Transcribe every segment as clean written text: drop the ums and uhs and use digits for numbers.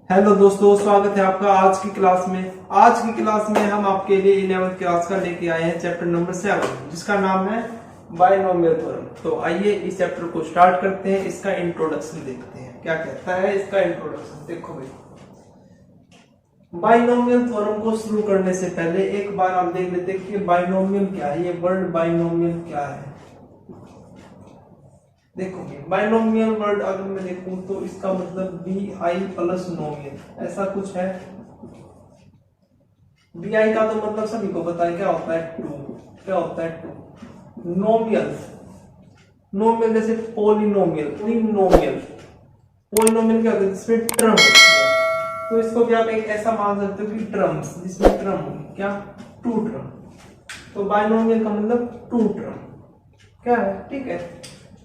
Hello दोस्तों, स्वागत है आपका आज की क्लास में। आज की क्लास में हम आपके लिए 11th क्लास का लेके आए हैं चैप्टर नंबर 7 जिसका नाम है बायनोमियल थ्योरम। तो आइए इस चैप्टर को स्टार्ट करते हैं। इसका इंट्रोडक्शन देखते हैं क्या कहता है इसका इंट्रोडक्शन। देखो भाई, बायनोमियल थ्योरम को शुरू करने से पहले एक बार आप देख लेते हैं कि बायनोमियल क्या है। ये वर्ड बायनोमियल क्या है। देखो बायनोमियल वर्ड अगर मैं देखूं तो इसका मतलब बी आई प्लस नोमियल ऐसा कुछ है। बी आई का तो मतलब सभी को पता है क्या होता है, टू। क्या होता है, टू। नोमियल, नोमियल जैसे पोलिनोमियल, पोलिनोमियल, पोलिनोमियल क्या होता है जिसमें टर्म होती है। तो इसको भी आप एक ऐसा मान सकते हो कि टर्म्स जिसमें टर्म होगी, क्या, टू टर्म। तो बायनोमियल का मतलब टू टर्म क्या है, ठीक है।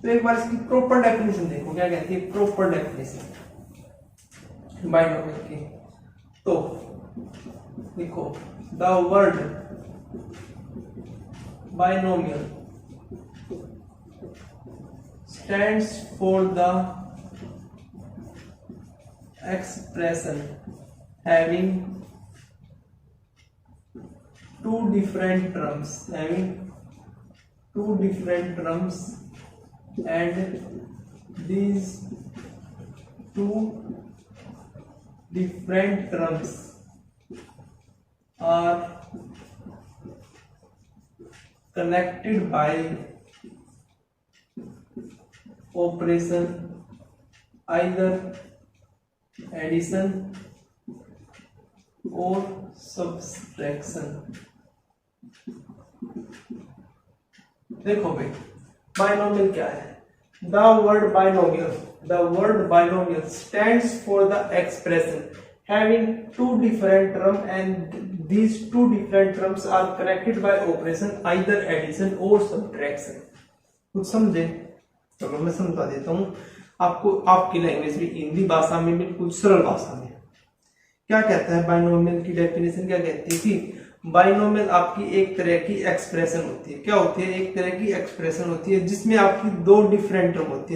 तो एक बार इसकी प्रॉपर डेफिनेशन देखो क्या कहती है, प्रॉपर डेफिनेशन बायनोमियल की। तो देखो, the word binomial stands for the expression having two different terms, and these two different terms are connected by operation either addition or subtraction। देखो भाई, बायनोमियल क्या है। The word binomial stands for the expression having two different term and these two different terms are connected by operation either addition or subtraction. कुछ समझे? चलो मैं समझा देता हूं आपको, आपकी लैंग्वेज में, हिंदी भाषा में, बिल्कुल सरल भाषा में। क्या कहता है बायनोमियल की डेफिनेशन, क्या कहती है कि बायनोमियल आपकी एक तरह की एक्सप्रेशन होती है। क्या होती है? एक तरह की एक्सप्रेशन होती है जिसमें आपकी दो डिफरेंट टर्म होती है,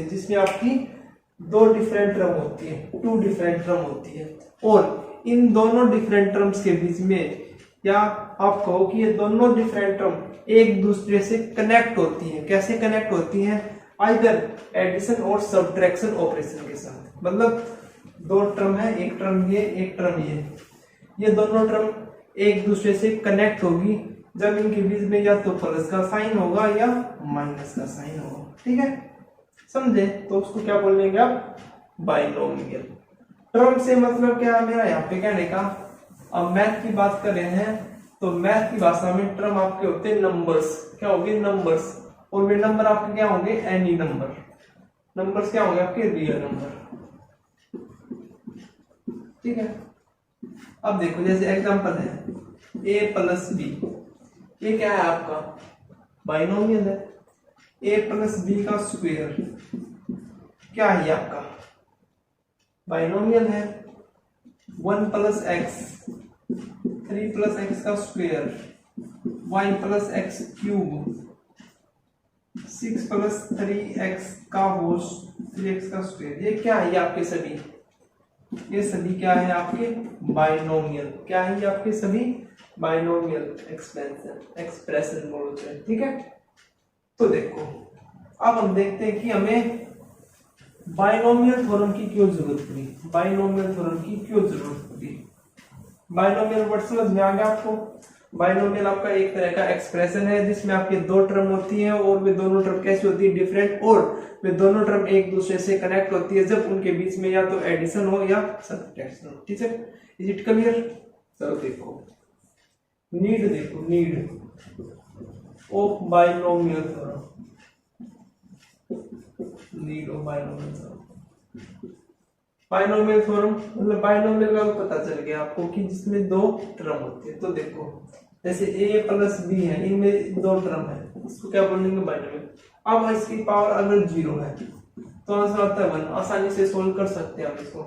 टू डिफरेंट टर्म होती है। और इन दोनों डिफरेंट टर्म्स के बीच में, या आप कहो कि ये दोनों डिफरेंट टर्म एक दूसरे से कनेक्ट होती है। कैसे कनेक्ट होती है? Either addition or subtraction operation के साथ। मतलब दो टर्म है, एक टर्म ये, एक टर्म ये दोनों टर्म एक दूसरे से कनेक्ट होगी जब इनके बीच में या तो प्लस का साइन होगा या माइनस का साइन होगा। ठीक है, समझे? तो उसको क्या बोलेंगे आप? बायनोमियल। टर्म से मतलब क्या है मेरा यहाँ पे कहने का। अब मैथ की बात कर रहे हैं तो मैथ की भाषा में टर्म आपके होते हैं नंबर्स। क्या होंगे? नंबर्स। और वे नंबर आपके क्या होंगे? Any number. नंबर्स क्या होंगे आपके? Real number. ठीक है। अब देखो, जैसे एग्जांपल है a प्लस बी, ये क्या है आपका? बायनोमियल है। a प्लस बी का स्क्वायर क्या है आपका? बायनोमियल है। 1 प्लस एक्स, 3 प्लस एक्स का square, y plus x cube, 6 plus 3x का होल 3x का स्क्वायर। ये क्या है? ये आपके सभी, ये सभी क्या है आपके? बायनोमियल। क्या है ये आपके सभी? बायनोमियल एक्सप्रेशन बोलते हैं। ठीक है। तो देखो, अब हम देखते हैं कि हमें बायनोमियल थ्योरम की क्यों जरूरत पड़ी। बायनोमियल वर्ड समझ में आ गया आपको? बायनोमियल आपका एक तरह का एक्सप्रेशन है जिसमें आपके दो टर्म होती हैं और वे दोनों टर्म कैसी होती है? डिफरेंट। और वे दोनों टर्म एक दूसरे से कनेक्ट होती है जब उनके बीच में या तो एडिशन हो या सब्ट्रैक्शन हो। ठीक है, इज इट क्लियर? चलो देखो, need of binomial theorem. Binomial theorem मतलब बायनोमियल का पता चल गया आपको कि जिसमें दो टर्म होते हैं। तो देखो, जैसे a प्लस बी है, इनमें दो टर्म है, इसको क्या बोलेंगे? बायनोमियल। अब इसकी पावर अगर 0 है तो आंसर आता है 1। आसानी से सोल्व कर सकते हैं हम इसको।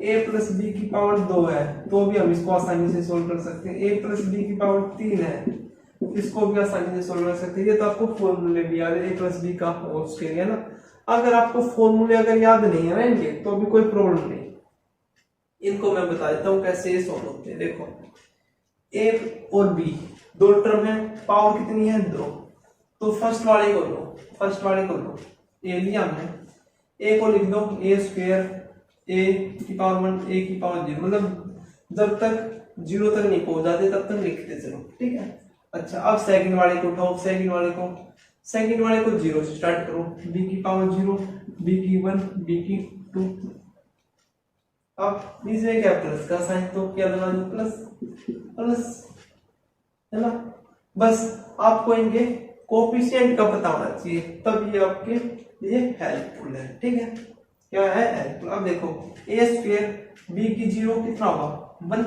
a प्लस बी की पावर 2 है तो भी हम इसको आसानी से सोल्व कर सकते हैं। a प्लस बी की पावर 3 है, इसको भी आसानी से सोल्व कर सकते हैं। ये तो आपको फॉर्मूले भी याद है, a प्लस बी का होल स्क्वायर है ना। अगर आपको फॉर्मूले अगर याद नहीं है ना इनके, तो भी कोई प्रॉब्लम नहीं। इनको मैं बता देता हूँ कैसे ये सॉल्व होते हैं। देखो ए और बी दो टर्म है, पावर कितनी है 2, तो फर्स्ट वाले को लो, ए लिया हमने, ए को लिख दो ए स्क्वायर ए की पावर 1 ए की पावर 0, मतलब जब तक 0 तक नहीं पहुंच जाते तब तक लिखते चलो, ठीक है। अच्छा अब सेकंड वाले को उठाओ, सेकंड वाले को 0 से स्टार्ट करो, b की पावर 0 b की 1 b की 2, अब इसमें क्या प्लस का साइन, तो क्या लगा दो प्लस, है ना। बस आपको इनके कोफिशिएंट का पता होना चाहिए, तब ये आपके लिए हेल्पफुल है, ठीक है। क्या है हेल्पफुल, अब देखो ए स्क्वायर बी की 0 कितना होगा 1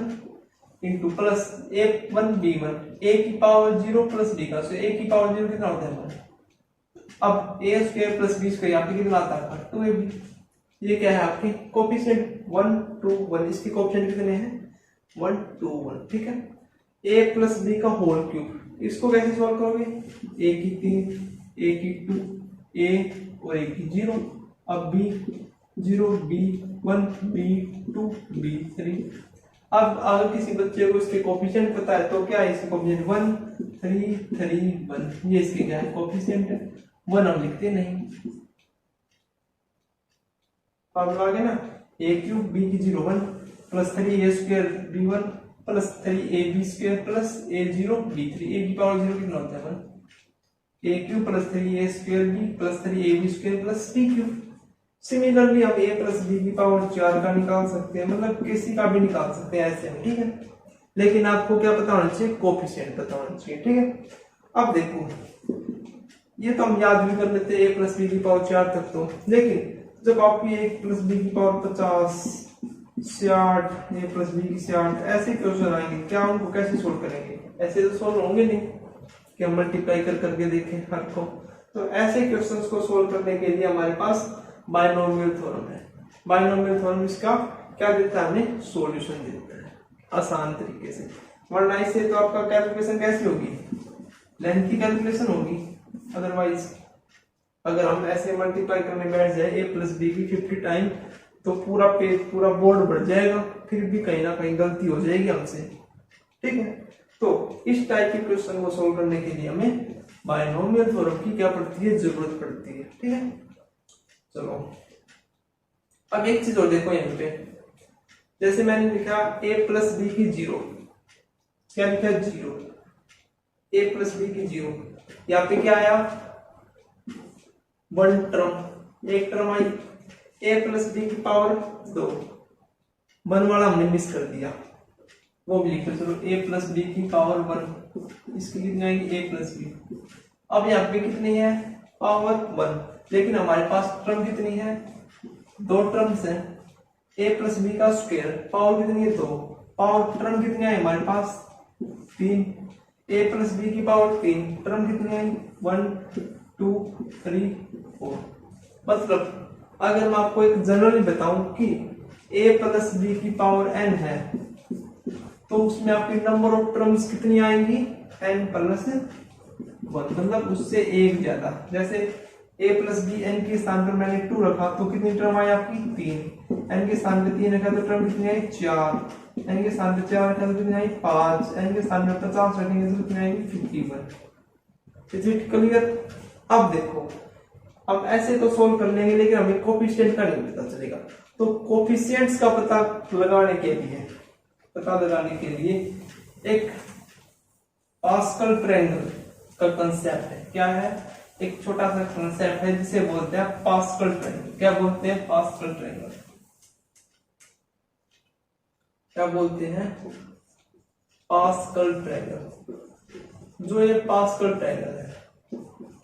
इंटू प्लस ए 1 बी 1 ए की पावर 0 प्लस बी का, सो ए की पावर 0 कितना होता है 1। अब ए स्क्वायर प्लस बी स्क्वायर यहाँ पे कितना आता है 2ab, ये क्या है आपके कोफिशिएंट 1 2 1, इसके कोफिशिएंट कितने हैं 1 2 1, ठीक है। a प्लस बी का होल क्यूब, इसको कैसे सॉल्व करोगे, a की 3 a की 2 a और a की 0, अब b 0 b 1 b 2 b 3। अब अगर किसी बच्चे को इसके कोफिशिएंट पता है तो क्या है, इसके कोफिशिएंट 1 3 3 1, ये इसके क्या है कोफिशिएंट है, 1 हम लिखते नहीं, अब आ गया ना a क्यूब b की 0 1 plus 3 a square b 1 plus 3 a b square plus a 0 b 3, a की पावर 0 कितना होता है 1, a cube plus 3 a square b plus 3 a b square plus b cube. Similarly हम a प्लस b की power 4 का निकाल सकते हैं, मतलब किसी का भी निकाल सकते हैं ऐसे में, ठीक है। लेकिन आपको क्या पता होना चाहिए, कोफिशिएंट पता होना चाहिए, ठीक है। अब देखो ये तो हम याद भी कर लेते हैं a प्लस b की पावर 4 तक तो, लेकिन जब आपकी a प्लस b की पावर 50 60 a प्लस b की 60 ऐसे क्वेश्चन आएंगे, क्या उनको कैसे सोल्व करेंगे, ऐसे तो सोल्व होंगे नहीं कि हम मल्टीप्लाई करके देखें हर को। तो ऐसे क्वेश्चंस को सोल्व करने के लिए हमारे पास बायनोमियल थ्योरम है। बायनोमियल थ्योरम इसका क्या देता है, हमें सॉल्यूशन देता है आसान तरीके से, वरना इससे तो आपका कैलकुलेशन कैसी होगी, लेंथ की कैलकुलेशन होगी। अदरवाइज अगर हम ऐसे मल्टीप्लाई करने बैठ जाए a प्लस बी की 50 टाइम, तो पूरा पेज पूरा बोर्ड बढ़ जाएगा, फिर भी कहीं ना कहीं गलती हो जाएगी हमसे, ठीक है। तो इस टाइप के क्वेश्चन को सोल्व करने के लिए हमें बायनोमियल थ्योरम की क्या पड़ती है, जरूरत पड़ती है, ठीक है। चलो अब एक चीज और देखो यहाँ पे, जैसे मैंने लिखा a प्लस बी की 0, क्या लिखा 0, a प्लस बी की 0, यहाँ पे क्या आया 1 टर्म, एक टर्म आई, a प्लस बी की पावर 2, 1 वाला हमने मिस कर दिया, वो भी लिख लो, चलो a प्लस बी की पावर 1, इसकी कितनी आएगी a प्लस बी। अब यहाँ पे कितनी है पावर 1, लेकिन हमारे पास टर्म कितनी है, 2 टर्म्स है, a प्लस बी का स्क्वायर, पावर कितनी है 2, पावर टर्म कितनी है हमारे पास 3, a प्लस बी की पावर 3, टर्म कितनी है 1 2 3 4। मतलब अगर मैं आपको एक जनरली बताऊं कि a प्लस बी की पावर n है, तो उसमें आपकी नंबर ऑफ टर्म्स कितनी आएंगी n प्लस 1, मतलब उससे एक ज्यादा। जैसे a प्लस बी n के स्थान पर मैंने 2 रखा तो कितनी टर्म आई आपकी 3, n के स्थान पे 3 रखा तो टर्म कितनी आई 4, n के स्थान पे 4 रखा तो कितनी आई 5, n के स्थान पे 50 रखेंगे तो कितनी आएगी 51। Is it clear. अब देखो अब ऐसे तो सोल्व कर लेंगे, लेकिन हमें कोफिशिएंट का नहीं पता चलेगा, तो कोफिशिएंट्स का पता लगाने के लिए एक पास्कल ट्रायंगल का कंसेप्ट है। क्या है, एक छोटा सा कंसेप्ट है जिसे बोलते हैं पास्कल ट्रायंगल। क्या बोलते हैं पास्कल ट्रायंगल, क्या बोलते हैं पास्कल ट्रायंगल। जो ये पास्कल ट्रायंगल है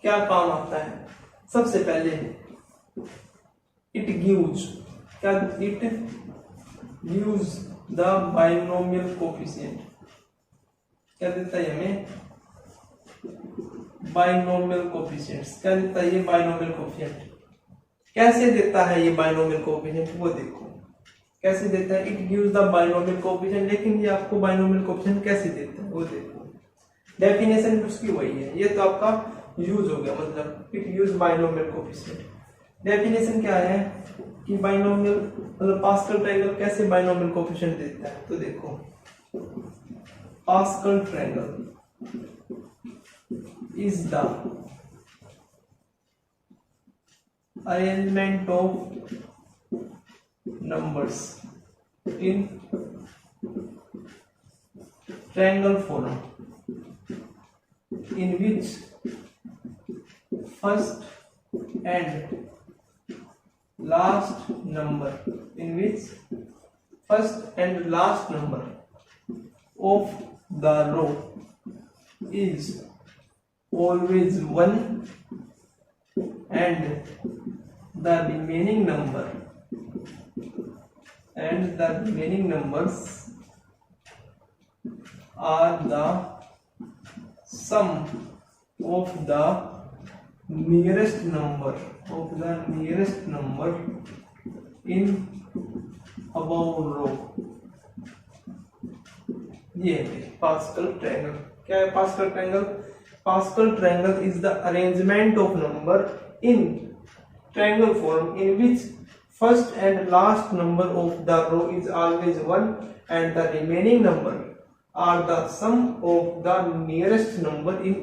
क्या काम आता है, सबसे पहले it gives the binomial coefficient. क्या देता है हमें बाइनोमियल कोफिशिएंट्स। क्या देता है ये बाइनोमियल कोफिशिएंट। कैसे देता है ये बाइनोमियल कोफिशिएंट, वो देखो कैसे देता है। It gives the binomial coefficient, लेकिन ये आपको बाइनोमियल कोफिशिएंट कैसे देता है वो देखो। डेफिनेशन उसकी वही है, ये तो आपका यूज हो गया, मतलब it use binomial coefficient. Definition क्या है कि बाइनोमियल मतलब पास्कल ट्रायंगल कैसे बाइनोमियल कोएफिशिएंट देता है, तो देखो pascal triangle is the arrangement of numbers in triangle form in which first and last number of the row is always 1 and the remaining numbers are the sum of the nearest number in above row। ये है pascal triangle. क्या है pascal triangle? Pascal triangle is the arrangement of number in triangle form in which first and last number of the row is always 1 and the remaining number are the sum of the nearest number in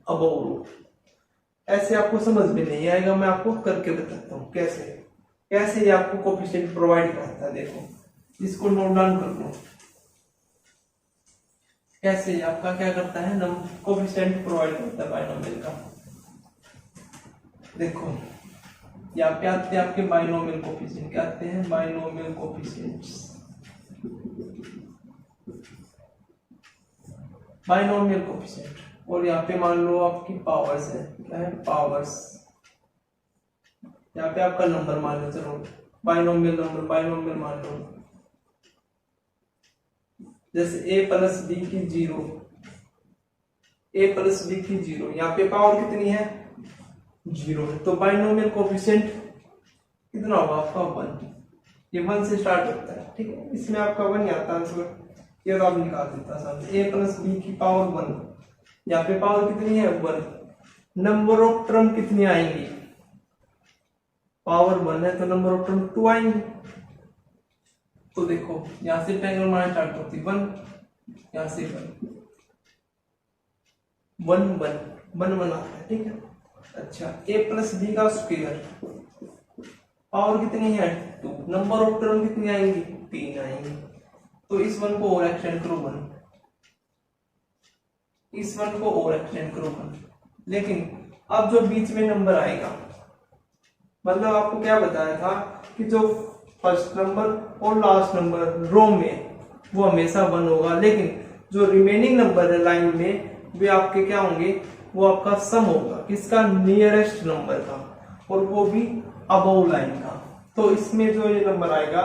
above row। ऐसे आपको समझ में नहीं आएगा, मैं आपको करके बताता हूँ कैसे ये आपको कोएफिशिएंट प्रोवाइड करता है। देखो इसको नोट डाउन कर लो, कैसे आपका क्या करता है कोएफिशिएंट प्रोवाइड करता है बाइनोमियल का। देखो यहाँ पे आते हैं आपके बाइनोमियल कोएफिशिएंट, क्या आते हैं बाइनोमियल कोएफिशिएंट्स। बाइनोमियल कोएफिशिएंट और यहाँ पे मान लो आपकी पावर्स है, क्या है पावर्स। यहाँ पे आपका नंबर मान लो, चलो बाइनोमियल नंबर बाइनोमियल मान लो, जैसे a प्लस बी की 0, a प्लस बी की 0, यहाँ पे पावर कितनी है 0 है, तो बाइनोमियल कोएफिशिएंट कितना होगा आपका 1। ये 1 से स्टार्ट होता है, ठीक है। इसमें आपका 1 ही आता है आंसर, ये तो आप निकाल देता सामने। a प्लस बी की पावर 1, यहाँ पे पावर कितनी है 1। नंबर ऑफ टर्म कितनी आएंगी, पावर 1 है तो नंबर ऑफ टर्म 2 आएंगी। तो देखो यहाँ से ट्रायंगल मारना स्टार्ट होती 1, यहाँ से 1 1 आता है, ठीक है। अच्छा a प्लस बी का स्क्वायर, पावर कितनी है 2, नंबर ऑफ टर्म कितनी आएंगी 3 आएंगी। तो इस 1 को और एक्सटेंड करो 1, इस 1 को और एक्सटेंड करो 1। लेकिन अब जो बीच में नंबर आएगा, मतलब आपको क्या बताया था कि जो फर्स्ट नंबर और लास्ट नंबर रो में वो हमेशा 1 होगा, लेकिन जो रिमेनिंग नंबर है लाइन में वे आपके क्या होंगे, वो आपका सम होगा किसका, नियरेस्ट नंबर का, और वो भी अबव लाइन का। तो इसमें जो ये नंबर आएगा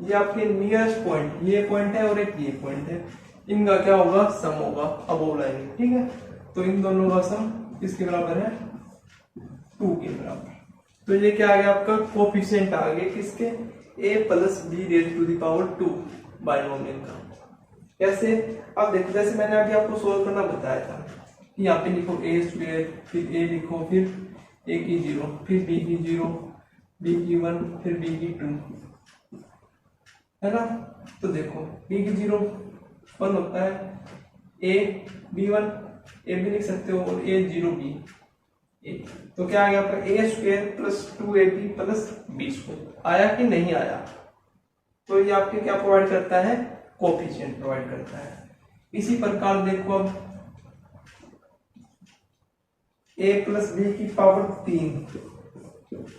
ये आपके नियरेस्ट पॉइंट, ये पॉइंट है और एक ये पॉइंट है, इनका क्या होगा सम होगा अबव लाइन में, ठीक है। तो इन दोनों का सम किसके बराबर है 2 के बराबर। तो ये क्या आ गया आपका कोएफिशिएंट आ गया किसके, a plus b raise to the power 2 binomial का। कैसे, अब देखो जैसे मैंने अभी आपको सोल्व करना बताया था कि यहाँ पे लिखो a स्क्वायर, फिर a लिखो, फिर a की 0, फिर b की 0, b की 1, फिर b की 2, है ना। तो देखो b की 0 1 होता है, a b1 a भी लिख सकते हो, और a 0 b a। तो क्या आ गया आपका a square plus 2ab plus b square. आया कि नहीं आया? तो ये आपके क्या प्रोवाइड करता है, कोएफिशिएंट प्रोवाइड करता है। इसी प्रकार देखो अब a प्लस बी की पावर 3,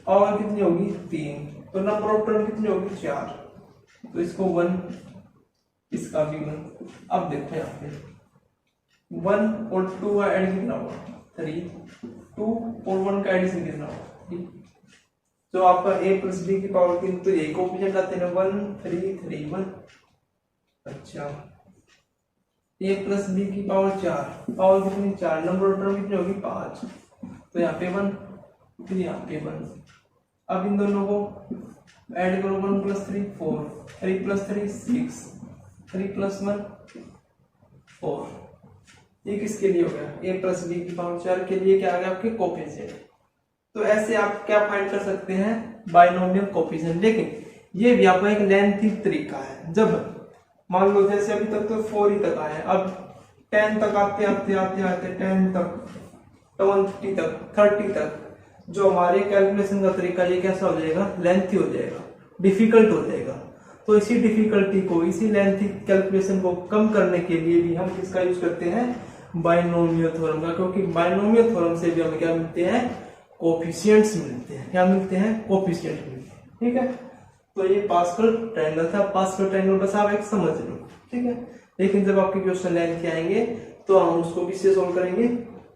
पावर कितनी होगी 3, तो नंबर ऑफ टर्म कितनी होगी 4, तो इसको 1, इसका भी 1। अब देखो यहाँ पे 1 और 2 का एडिशन कितना होगा 3, 2 और 1 का एडिशन कितना होगा 3। तो आपका a प्लस बी की पावर 3, तो यही कोएफिशिएंट आते हैं 1 3 3 1। अच्छा a प्लस बी की पावर 4, पावर कितनी 4, नंबर ऑफ टर्म कितनी होगी 5, तो यहाँ पे 1, फिर यहाँ पे 1। अब इन दोनों को ऐड करो, 1 प्लस 3 4, 3 प्लस 3 6, 3 प्लस 1 4। ये किसके लिए हो गया, a प्लस बी की पावर 4 के लिए क्या आ गया आपके कोएफिशिएंट। तो ऐसे आप क्या फाइंड कर सकते हैं, बाइनोमियल कोफिशिएंट। लेकिन ये भी आपका एक लेंथी तरीका है। जब मान लो जैसे अभी तक तो 4 ही तक आया है, अब 10 तक आते आते आते आते 10 तक, 20 तक, 30 तक, जो हमारे कैलकुलेशन का तरीका ये कैसा हो जाएगा, लेंथी हो जाएगा, डिफिकल्ट हो जाएगा। तो इसी डिफिकल्टी को, इसी लेंथी कैलकुलेशन को कम करने के लिए भी हम किसका यूज करते हैं, बाइनोमियल थ्योरम का। क्योंकि बाइनोमियल थ्योरम से भी हमें क्या मिलते हैं, कोफिशिएंट्स मिलते हैं। क्या मिलते हैं, कोफिशिएंट मिलते हैं। ठीक है, तो ये पास्कल ट्रायंगल था। पास्कल ट्रायंगल बस आप एक समझ लो, ठीक है। लेकिन जब आपके क्वेश्चन लेंथ के आएंगे तो हम उसको किससे सोल्व करेंगे,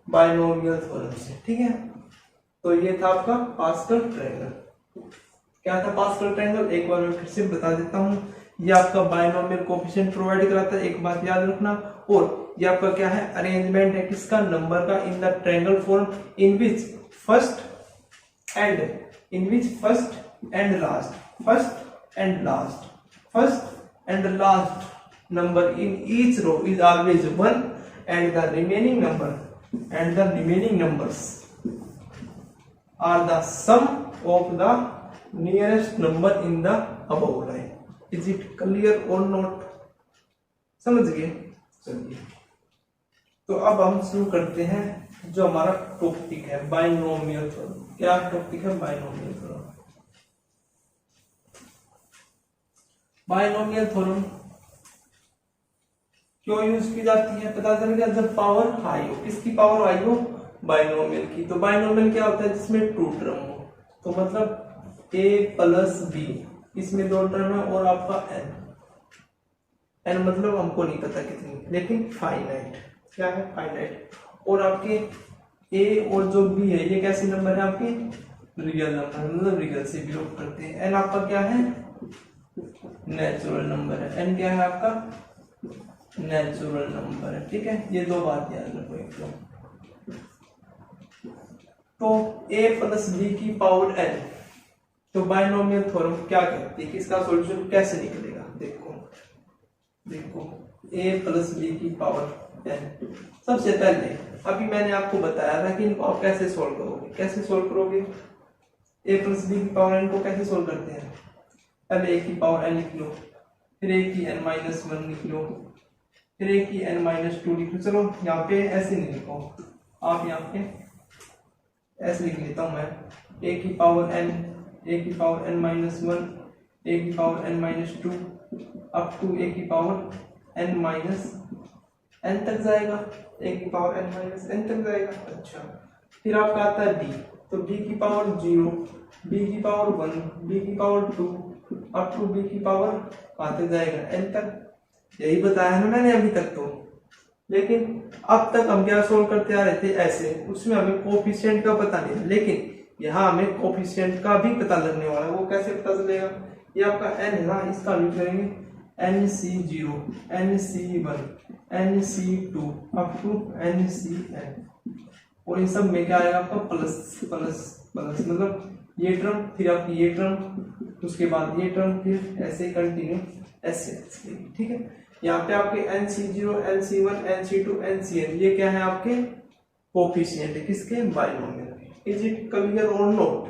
बाइनोमियल थ्योरम से। ठीक है, तो ये था आपका पास्कल ट्रायंगल। क्या था पास्कल ट्रायंगल, एक बार मैं फिर से बता देता हूँ। ये आपका बाइनोमियल कोफिशिएंट प्रोवाइड कराता है, एक बात याद रखना। और ये आपका क्या है, अरेंजमेंट है किसका, नंबर का, in the triangle form in which first and last, first and last number in each row is always 1 and the remaining numbers are the sum of the nearest number in the above line. Is it clear or not? समझ गए? चलिए, तो अब हम शुरू करते हैं जो हमारा टॉपिक है, बाइनोमियल थ्योरम। क्या टॉपिक है, बाइनोमियल थ्योरम। बाइनोमियल थ्योरम क्यों यूज की जाती है, पता चल गया। जब पावर हाई हो, किसकी पावर हाई हो, बाइनोमियल की। तो बाइनोमियल क्या होता है, जिसमें 2 टर्म हो। तो मतलब a प्लस b, इसमें 2 टर्म है, और आपका n मतलब हमको नहीं पता कितनी, लेकिन फाइनाइट। क्या है, फाइनाइट। और आपके a और जो b है, ये कैसे नंबर है आपके, रियल नंबर, मतलब रियल से बिलोंग करते हैं। n आपका क्या है, नेचुरल नंबर है। n क्या है आपका, नेचुरल नंबर है। ठीक है, ये 2 बात याद रखो एकदम। तो a प्लस b की पावर n, तो बाइनोमियल थ्योरम क्या कहती है, किसका सॉल्यूशन कैसे निकलेगा। देखो a प्लस b की पावर n। सबसे पहले अभी मैंने आपको बताया था कि इनको आप कैसे सोल्व करोगे। कैसे सोल्व करोगे, a प्लस b की पावर n को कैसे सोल्व करते हैं, पहले a की पावर n लिख लो, फिर a की n माइनस 1 लिख लो, फिर a की n माइनस 2 लिख लो। चलो यहाँ पे ऐसे नहीं लिखो, आप यहाँ पे ऐसे लिख लेता हूँ मैं, a की पावर n माइनस 1, a की power n minus 2 up to a की पावर n माइनस n तक जाएगा, a की पावर n माइनस n तक जाएगा। अच्छा, फिर आपका आता है b, तो b की पावर 0, b की पावर 1, b की पावर 2 अप टू b की पावर आते जाएगा n तक। यही बताया ना मैंने अभी तक तो। लेकिन अब तक हम क्या सोल्व करते आ रहे थे ऐसे, उसमें हमें कोफिशिएंट का पता नहीं, लेकिन यहाँ हमें कोफिशिएंट का भी पता लगने वाला है। वो कैसे पता चलेगा, ये आपका n है ना, इसका यूज करेंगे nc0, nc1, nc2 up to ncn। और इन सब में क्या आएगा आपका, प्लस प्लस प्लस, मतलब ये टर्म, फिर आपकी ये टर्म, उसके बाद ये टर्म, फिर ऐसे कंटिन्यू ऐसे। ठीक है, यहाँ पे आपके nc0, nc1, nc2, ncn, ये क्या है आपके कोफिशिएंट, किसके, बाइनोमियल। इज इट क्लियर और नॉट,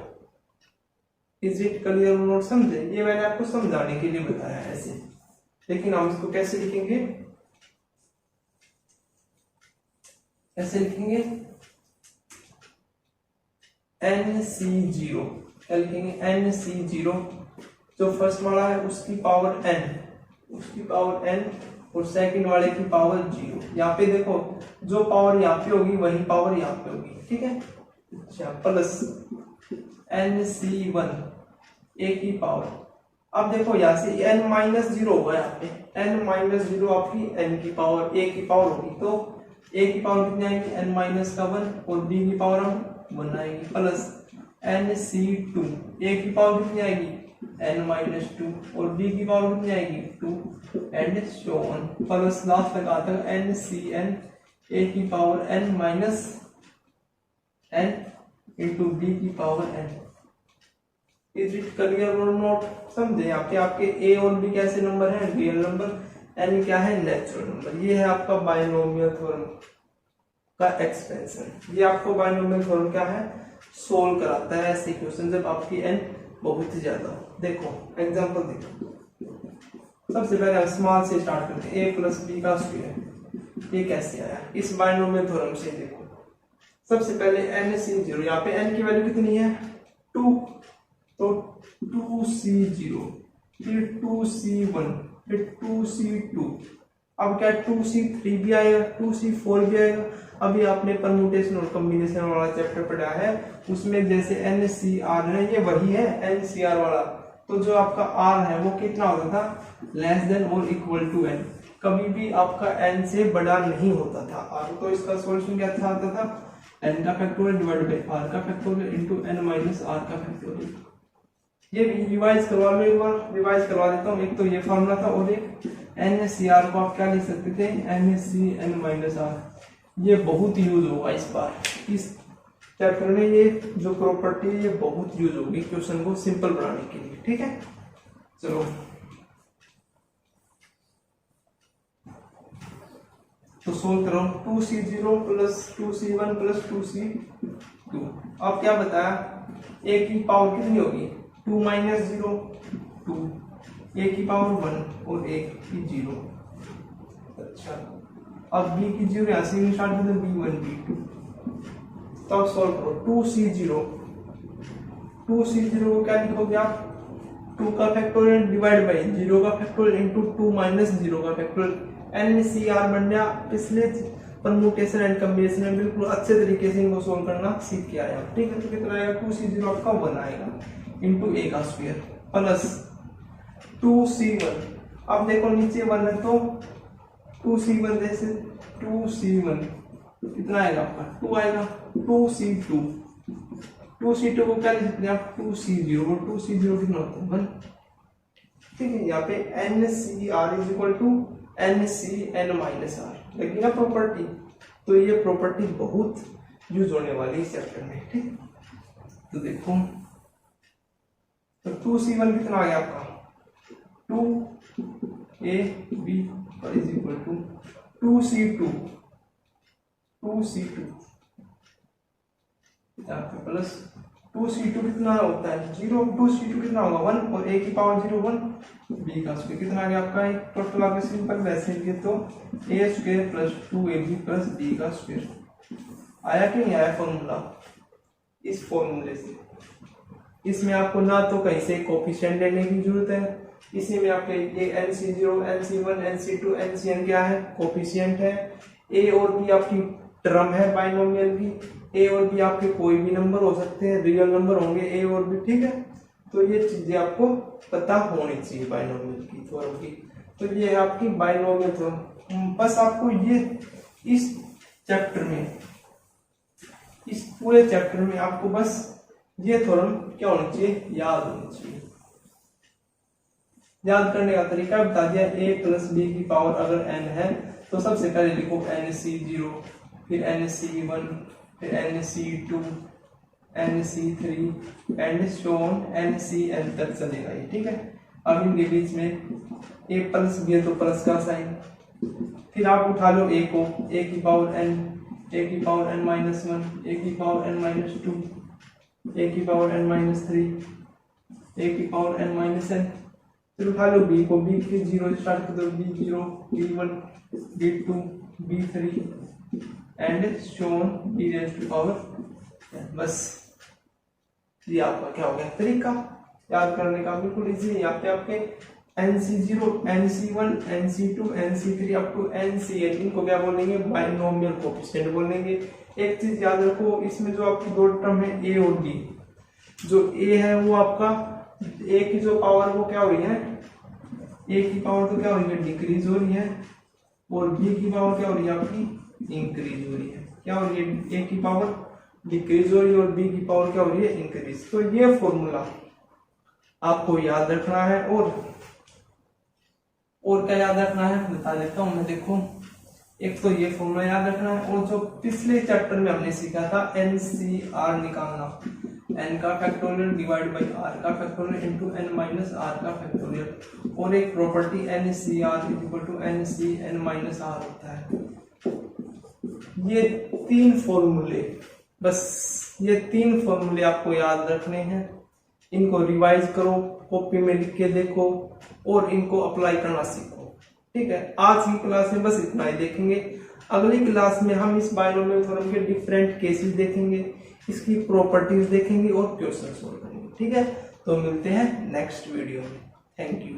इज इट क्लियर और नॉट, समझे। ये मैंने आपको समझाने के लिए बताया ऐसे, लेकिन हम इसको कैसे लिखेंगे, ऐसे लिखेंगे nc0, क्या लिखेंगे, nc0, जो फर्स्ट वाला है उसकी पावर n, और सेकंड वाले की पावर 0। यहाँ पे देखो, जो पावर यहाँ पे होगी वही पावर यहाँ पे होगी। ठीक है, अच्छा, प्लस nc1 a की पावर, अब देखो यहाँ से n माइनस 0 होगा, यहाँ पे n माइनस 0 आपकी n की पावर a की पावर होगी, तो a की पावर कितनी आएगी, n माइनस का 1, और b की पावर हम 1 आएगी, प्लस nc2 a की पावर कितनी आएगी, n माइनस 2, और b की पावर कितनी आएगी, 2, and so on, plus last तक आता है ncn a की power n minus n into b की power n। Is it clear और नॉट, समझे। यहाँ पे आपके a और b कैसे नंबर है, रियल नंबर, n क्या है, नेचुरल नंबर। ये है आपका बाइनोमियल थ्योरम का एक्सपेंशन। ये आपको बाइनोमियल थ्योरम क्या है, सोल्व कराता है ऐसे क्वेश्चन जब आपकी n बहुत ही ज्यादा हो। देखो एग्जांपल देखो, सबसे पहले हम स्मॉल से स्टार्ट करते हैं, a प्लस बी का स्क्वायर, ये कैसे आया इस बाइनोमियल थ्योरम से। देखो सबसे पहले n/0, यहाँ पे n की वैल्यू कितनी है 2, तो 2c0, फिर 2c1, फिर 2c2, अब क्या 2c3 भी आएगा, 2c4 भी आएगा। अभी आपने परम्यूटेशन और कॉम्बिनेशन वाला चैप्टर पढ़ा है, उसमें जैसे NCR है ये वही है NCR वाला, तो जो आपका R है वो कितना होता था लेस देन और इक्वल टू n, कभी भी आपका n से बड़ा नहीं होता था R। तो इसका सॉल्यूशन क्या था आता था n का फैक्टोरियल डिवाइड बाय r का factorial into n minus r का फैक्टोरियल। ये भी रिवाइज करवा लो, एक बार रिवाइज करवा देता हूँ। एक तो ये फॉर्मूला था और एक NCR को आप क्या लिख सकते थे NCn माइनस r। ये बहुत यूज होगा इस बार इस चैप्टर में, ये जो प्रॉपर्टी है ये बहुत यूज होगी क्वेश्चन को सिंपल बनाने के लिए, ठीक है। चलो तो सोल्व करो, 2c0 plus 2c1 plus 2c2। अब क्या बताया a की पावर कितनी होगी 2 माइनस 0 2, a की पावर 1 और a की 0। अच्छा अब b की 0 यहाँ से स्टार्ट करते हैं b1 b2। तो अब सॉल्व करो 2c0 को क्या लिखोगे आप 2 का फैक्टोरियल डिवाइड बाई 0 का फैक्टोरियल इनटू 2 माइनस 0 का फैक्टोरियल। NCR बन गया। पिछले परम्यूटेशन एंड कॉम्बिनेशन में बिल्कुल अच्छे तरीके से इनको सोल्व करना सीख के आया, ठीक है। तो कितना आएगा 2c0 आपका 1 आएगा इनटू a का स्क्वायर प्लस 2c1। अब देखो नीचे 1 है तो 2c1 जैसे 2c1 कितना आएगा आपका 2 आएगा, 2c2 को क्या लिख सकते हैं आप 2c0, और 2c0 कितना होता है 1, ठीक है। यहाँ पे NCR is equal to NCn minus r लगी ना प्रॉपर्टी, तो ये प्रॉपर्टी बहुत यूज होने वाली इस चैप्टर में, ठीक। तो देखो तो 2c1 कितना आ गया आपका 2ab is equal to 2c2 plus 2c2 कितना होता है 0, 2c2 कितना होगा 1 और a की पावर 0 1, b का स्क्वायर कितना आ गया आपका एक टोटल आगे सिंपल वैसे लिखे तो a square plus 2ab plus b का स्क्वायर। आया कि नहीं आया फॉर्मूला। इस फॉर्मूले से इसमें आपको ना तो कहीं से कोफिशिएंट लेने की जरूरत है, इसी में आपके ये NC0 NC1 NC2 NCn क्या है कोफिशिएंट है, a और b आपकी टर्म है बाइनोमियल की, a और b आपके कोई भी नंबर हो सकते हैं, रियल नंबर होंगे a और b, ठीक है। तो ये चीजें आपको पता होनी चाहिए बाइनोमियल की थ्योरम की। तो ये है आपकी बाइनोमियल थ्योरम। बस आपको ये इस चैप्टर में, इस पूरे चैप्टर में आपको बस ये थ्योरम क्या होनी चाहिए याद होनी चाहिए। याद करने का तरीका बता दिया, a प्लस b की पावर अगर n है तो सबसे पहले लिखो NC0, फिर NC1, फिर NC2, NC3 and so on NCn तक चलेगा ये, ठीक है। अब इनके बीच में a प्लस b है तो प्लस का साइन, फिर आप उठा लो a को, a की पावर n, a की पावर n माइनस 1, a की पावर n माइनस 2, a की पावर n माइनस 3, a की पावर n माइनस n। फिर उठा लो b को, b के 0 स्टार्ट कर दो, b0 b1 b2 b3 and so on b raise to power. बस ये आपका क्या हो गया तरीका याद करने का, बिल्कुल इजी है। यहाँ पे आपके NC0 NC1 NC2 NC3 up to NCn इनको क्या बोलेंगे बाइनोमियल कोफिशिएंट बोलेंगे। एक चीज याद रखो, इसमें जो आपकी दो टर्म है a और b, जो a है वो आपका a की जो पावर वो क्या हो रही है, a की पावर तो क्या हो रही है डिक्रीज हो रही है, और b की पावर क्या हो रही है आपकी इंक्रीज हो रही है। क्या हो रही है a की पावर डिक्रीज हो रही है और b की पावर क्या हो रही है इंक्रीज। तो ये फॉर्मूला आपको याद रखना है, और क्या याद रखना है बता देता हूं मैं। देखो एक तो ये फॉर्मूला याद रखना है, और जो पिछले चैप्टर में हमने सीखा था NCR निकालना, n का फैक्टोरियल डिवाइड बाय r का factorial into n minus r का फैक्टोरियल, और एक property NCR equal to NCn minus r होता है। ये तीन फॉर्मूले बस ये 3 फॉर्मूले आपको याद रखने हैं, इनको रिवाइज करो, कॉपी में लिख के देखो और इनको अप्लाई करना सीखो। ठीक है, आज की क्लास में बस इतना ही देखेंगे। अगली क्लास में हम इस बाइनोमियल थ्योरम के डिफरेंट केसेस देखेंगे, इसकी प्रॉपर्टीज देखेंगे और क्वेश्चन सोल्व करेंगे। ठीक है, तो मिलते हैं नेक्स्ट वीडियो में। Thank you.